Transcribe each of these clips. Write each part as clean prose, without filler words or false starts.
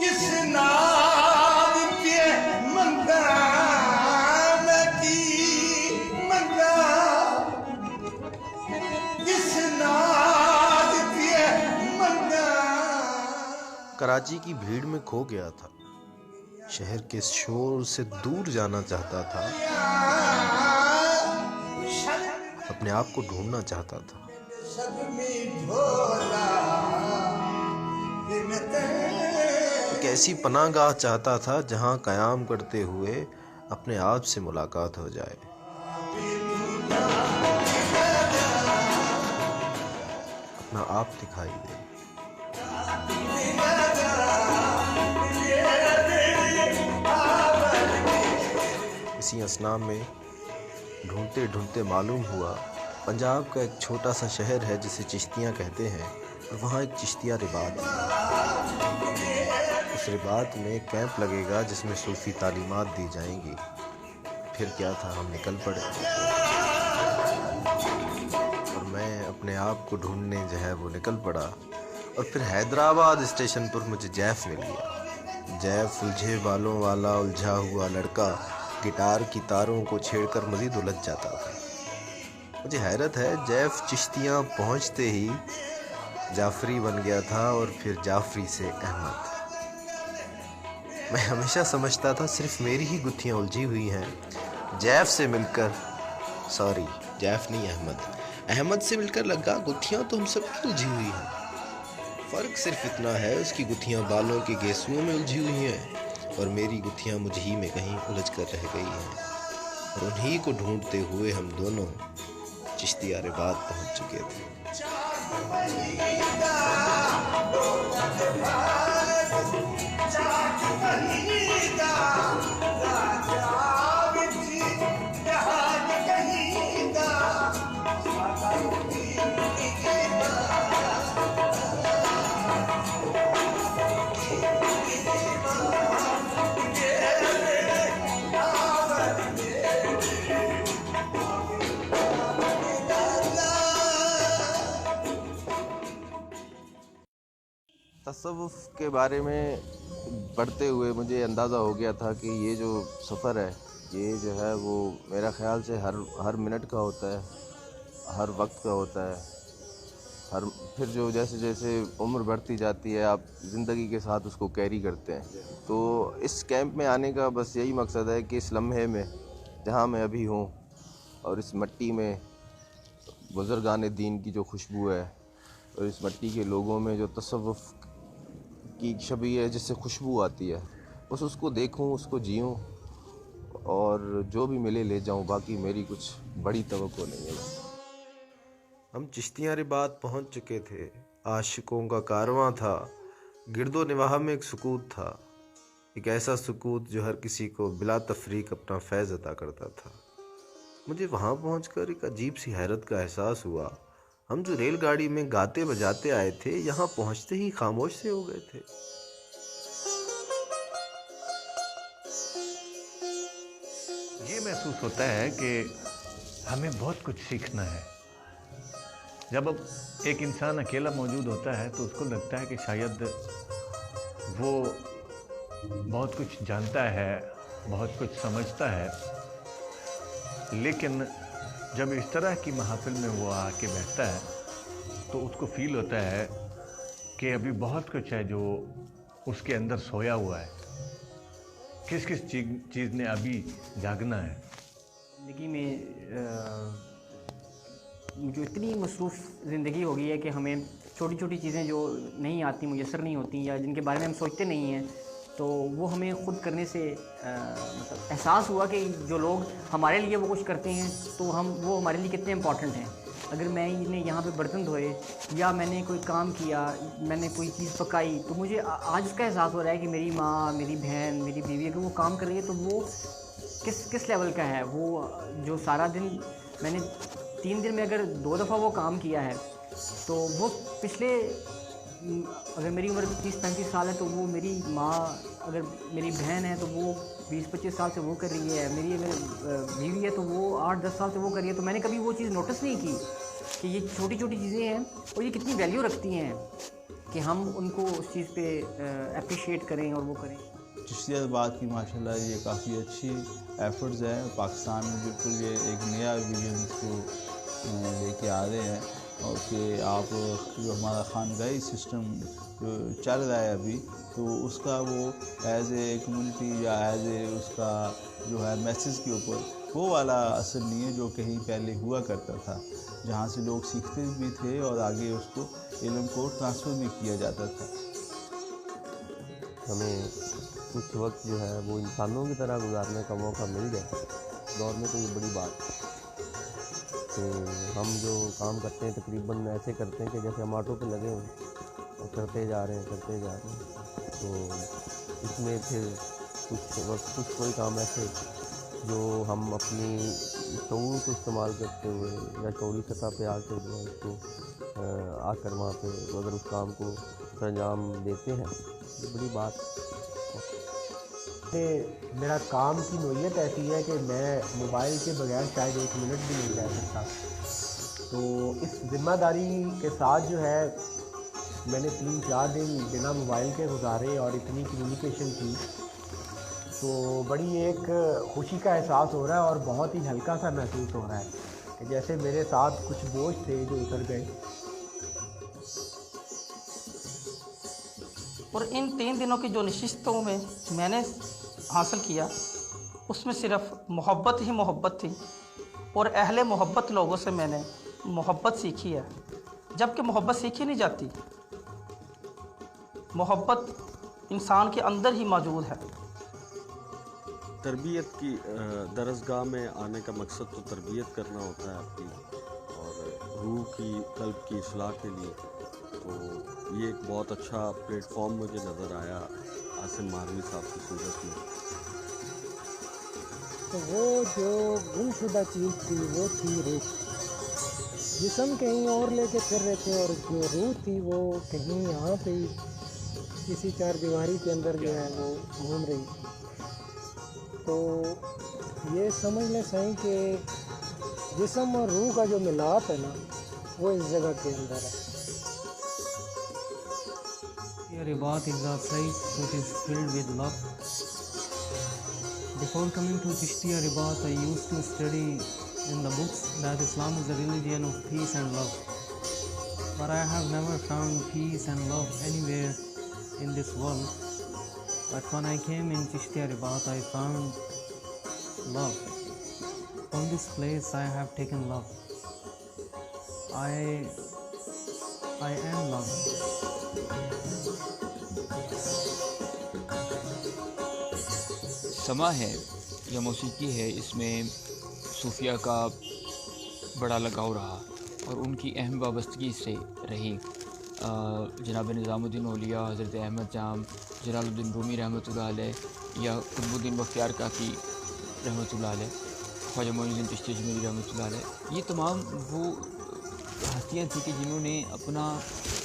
किस नाम पे मंगान की मंगा किस नाम पे मंगा। कराची की भीड़ में खो गया था, शहर के शोर से दूर जाना चाहता था, अपने आप को ढूंढना चाहता था। एक ऐसी पनाहगाह चाहता था जहां कयाम करते हुए अपने आप से मुलाकात हो जाए। अपना आप दिखाई दे। इसी असना में ढूंढते ढूंढते मालूम हुआ पंजाब का एक छोटा सा शहर है जिसे चिश्तियाँ कहते हैं, और वहाँ एक चिश्तिया रिबात है। उस रिबात में एक कैंप लगेगा जिसमें सूफी तालीमात दी जाएंगी। फिर क्या था, हम निकल पड़े और मैं अपने आप को ढूंढने जो है वो निकल पड़ा। और फिर हैदराबाद स्टेशन पर मुझे जैफ मिल गया। जैफ उलझे बालों वाला उलझा हुआ लड़का गिटार की तारों को छेड़कर मजीद उलझ जाता था। मुझे हैरत है, जैफ चिश्तियाँ पहुँचते ही जाफरी बन गया था और फिर जाफरी से अहमद। मैं हमेशा समझता था सिर्फ मेरी ही गुत्थियाँ उलझी हुई हैं। जैफ से मिलकर जैफ नहीं अहमद से मिलकर लगा गुत्थियाँ तो हम सबकी उलझी हुई हैं। फ़र्क सिर्फ इतना है, उसकी गुत्थियाँ बालों के गेसुओं में उलझी हुई हैं और मेरी गुत्थियाँ मुझ ही में कहीं उलझ कर रह गई हैं। और उन्हीं को ढूंढते हुए हम दोनों चिश्तिया रिबात पहुंच चुके थे। तसव्वुफ़ के बारे में पढ़ते हुए मुझे अंदाज़ा हो गया था कि ये जो सफ़र है ये जो है वो मेरा ख़्याल से हर मिनट का होता है, हर वक्त का होता है। फिर जो जैसे जैसे उम्र बढ़ती जाती है आप ज़िंदगी के साथ उसको कैरी करते हैं। तो इस कैंप में आने का बस यही मकसद है कि इस लम्हे में जहाँ मैं अभी हूँ और इस मिट्टी में बुज़ुर्गान दीन की जो खुशबू है और इस मिट्टी के लोगों में जो तसव्वुफ़ की छवि है जिससे खुशबू आती है, बस उसको देखूं, उसको जीऊं और जो भी मिले ले जाऊं। बाकी मेरी कुछ बड़ी तवक्को नहीं है। हम चिश्तिया रिबात पहुंच चुके थे। आशिकों का कारवां था। गिरदो निवाह में एक सुकूत था, एक ऐसा सुकूत जो हर किसी को बिला तफरीक अपना फैज़ अता करता था। मुझे वहाँ पहुंचकर एक अजीब सी हैरत का एहसास हुआ। हम जो रेलगाड़ी में गाते बजाते आए थे, यहाँ पहुँचते ही खामोश से हो गए थे। ये महसूस होता है कि हमें बहुत कुछ सीखना है। जब अब एक इंसान अकेला मौजूद होता है तो उसको लगता है कि शायद वो बहुत कुछ जानता है, बहुत कुछ समझता है, लेकिन जब इस तरह की महफिल में वो आके बैठता है तो उसको फील होता है कि अभी बहुत कुछ है जो उसके अंदर सोया हुआ है। किस किस चीज़ ने अभी जागना है। ज़िंदगी में जो इतनी मसरूफ़ ज़िंदगी हो गई है कि हमें छोटी छोटी चीज़ें जो नहीं आती, मुयस्सर नहीं होती या जिनके बारे में हम सोचते नहीं हैं, तो वो हमें ख़ुद करने से मतलब एहसास हुआ कि जो लोग हमारे लिए वो कुछ करते हैं तो वो हमारे लिए कितने इम्पॉर्टेंट हैं। अगर मैंने यहाँ पे बर्तन धोए या मैंने कोई काम किया, मैंने कोई चीज़ पकाई, तो मुझे आज उसका एहसास हो रहा है कि मेरी माँ, मेरी बहन, मेरी बीवी अगर वो काम कर रही है तो वो किस लेवल का है। वो जो सारा दिन मैंने 3 दिन में अगर 2 दफ़ा वो काम किया है तो वो पिछले, अगर मेरी उम्र 30-35 साल है तो वो मेरी माँ, अगर मेरी बहन है तो वो 20-25 साल से वो कर रही है, मेरी अगर बीवी है तो वो 8-10 साल से वो कर रही है। तो मैंने कभी वो चीज़ नोटिस नहीं की कि ये छोटी छोटी चीज़ें हैं और ये कितनी वैल्यू रखती हैं। कि हम उनको उस चीज़ पे अप्रिशिएट करें और वो करें। चिश्तिया बात की माशाल्लाह ये काफ़ी अच्छी एफर्ट्स हैं। पाकिस्तान में बिल्कुल ये एक नया विजन को लेके आ रहे हैं, और कि आप जो हमारा खानगाही सिस्टम जो चल रहा है अभी, तो उसका वो एज ए कम्युनिटी या एज ए उसका जो है मैसेज के ऊपर वो वाला असर नहीं है जो कहीं पहले हुआ करता था, जहाँ से लोग सीखते भी थे और आगे उसको इल्म को ट्रांसफ़र भी किया जाता था। हमें कुछ वक्त जो है वो इंसानों की तरह गुजारने का मौका मिल जाए दौर में, तो ये बड़ी बात है कि हम जो काम करते हैं तकरीबन ऐसे करते हैं कि जैसे हम ऑटो पे लगे हों और करते जा रहे हैं। तो इसमें फिर कुछ कोई काम ऐसे जो हम अपनी शऊर को इस्तेमाल करते हुए या शऊरी सतह पे आकर जो है उसको आकर वहाँ पे अगर उस काम को अंजाम देते हैं, ये बड़ी बात कि मेरा काम की नोयत ऐसी है कि मैं मोबाइल के बगैर शायद 1 मिनट भी नहीं रह सकता। तो इस ज़िम्मेदारी के साथ जो है मैंने 3-4 दिन बिना मोबाइल के गुजारे और इतनी कम्युनिकेशन की, तो बड़ी एक खुशी का एहसास हो रहा है और बहुत ही हल्का सा महसूस हो रहा है कि जैसे मेरे साथ कुछ बोझ थे जो उतर गए। और इन 3 दिनों की जो नशिस्तों में मैंने हासिल किया, उसमें सिर्फ मोहब्बत ही मोहब्बत थी और अहले मोहब्बत लोगों से मैंने मोहब्बत सीखी है, जबकि मोहब्बत सीखी नहीं जाती। मोहब्बत इंसान के अंदर ही मौजूद है। तरबियत की दरसगाह में आने का मकसद तो तरबियत करना होता है आपकी और रूह की, कल्ब की इस्लाह के लिए। तो ये एक बहुत अच्छा प्लेटफॉर्म मुझे नज़र आया आसिम मारवी साहब की सूरत में। तो वो जो गुमशुदा चीज़ थी वो थी रूह। जिस्म कहीं और लेके फिर रहे थे और जो रूह थी वो कहीं यहाँ पे ही किसी चारदीवारी के अंदर जो है वो घूम रही थी। तो ये समझ लें सही कि जिस्म और रूह का जो मिलाप है ना, वो इस जगह के अंदर है। Ribat is a place that is filled with love. Before coming to Chishtiya Ribat, I used to study in the books that Islam is a religion of peace and love. But I have never found peace and love anywhere in this world. But when I came in Chishtiya Ribat, I found love. From this place, I have taken love. I am love. समा है या मौसीकी है, इसमें सूफिया का बड़ा लगाव रहा और उनकी अहम वाबस्तगी से रही। जनाब निज़ामुद्दीन औलिया, हज़रत अहमद जाम, जलालुद्दीन रूमी रहमतुल्लाह अलैह या कुतुबुद्दीन बख्तियार काकी रहमतुल्लाह अलैह, ख्वाजा मोइनुद्दीन चिश्ती अजमेरी रहमतुल्लाह अलैह, ये तमाम वो हस्तियाँ थी कि जिन्होंने अपना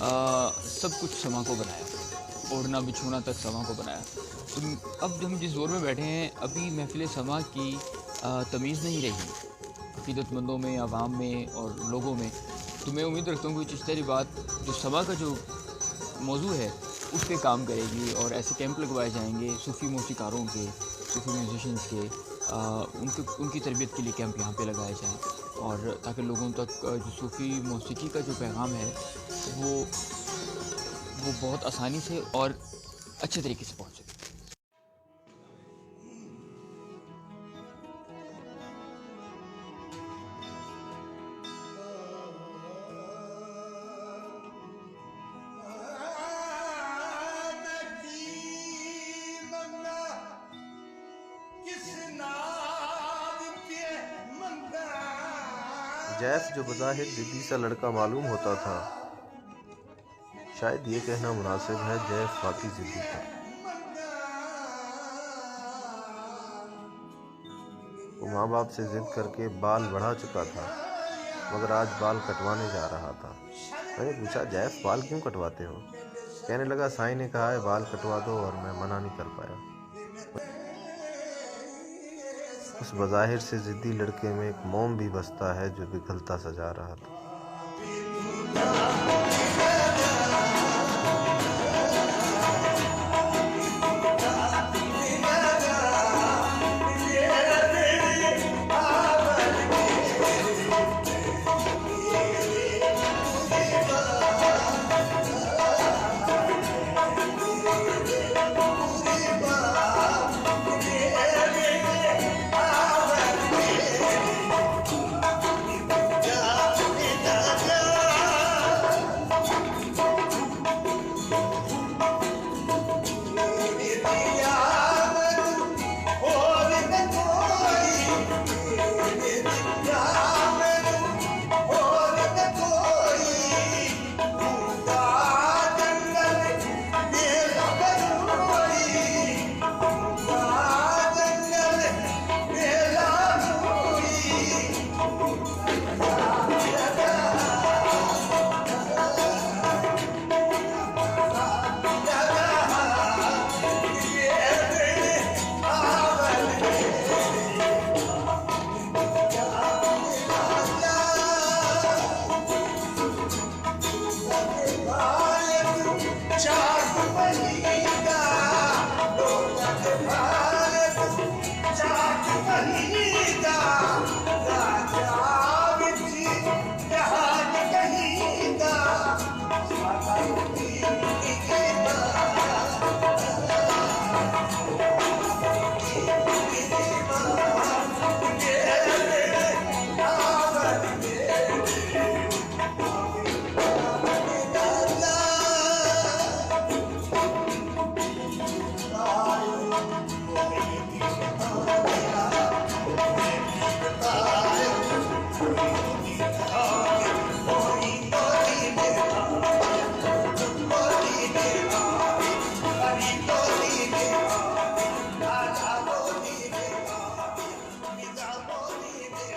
सब कुछ समा को बनाया, ओढ़ना बिछोना तक समा को बनाया। तो अब हम जिस दौर में बैठे हैं, अभी महफिल समा की तमीज़ नहीं रही अक़ीदतमंदों में, आवाम में और लोगों में। तो मैं उम्मीद रखता हूँ कि चिश्ती बात जो समा का जो मौजू है उस पर काम करेगी और ऐसे कैंप लगवाए जाएंगे सूफ़ी मौसीकारों के, सूफ़ी म्यूजिशंस के, उनकी तरबियत के लिए कैंप यहाँ पे लगाए जाएँ, और ताकि लोगों तक जो सूफ़ी मौसीकी का जो पैगाम है वो बहुत आसानी से और अच्छे तरीके से पहुँचे। जैफ जो बज़ाहिर ज़िद्दी सा लड़का मालूम होता था, शायद ये कहना मुनासिब है जैफ वाकई ज़िद्दी था। वो माँ बाप से ज़िद करके बाल बढ़ा चुका था, मगर आज बाल कटवाने जा रहा था। मैंने पूछा, जैफ बाल क्यों कटवाते हो? कहने लगा, साईं ने कहा है बाल कटवा दो और मैं मना नहीं कर पाया। उस बज़ाहिर से ज़िद्दी लड़के में एक मोम भी बसता है जो पिघलता सा जा रहा था।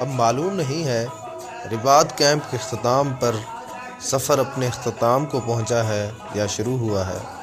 अब मालूम नहीं है रिबात कैंप के इख्तिताम पर सफ़र अपने इख्तिताम को पहुंचा है या शुरू हुआ है।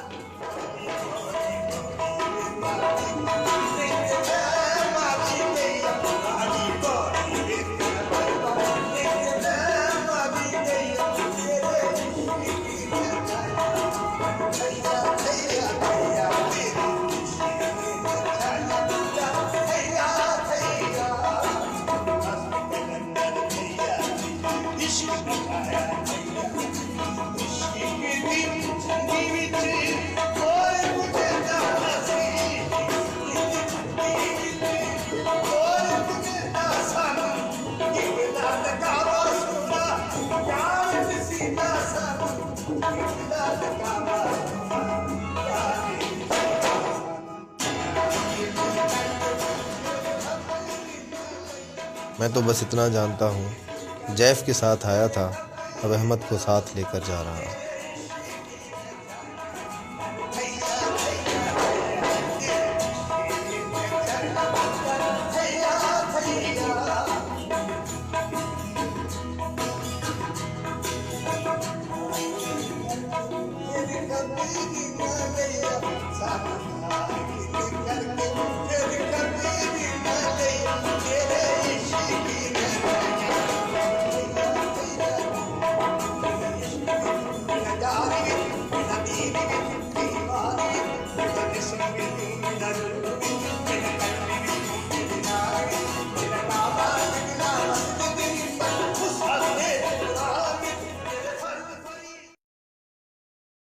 मैं तो बस इतना जानता हूँ, जैफ के साथ आया था, अब अहमद को साथ लेकर जा रहा।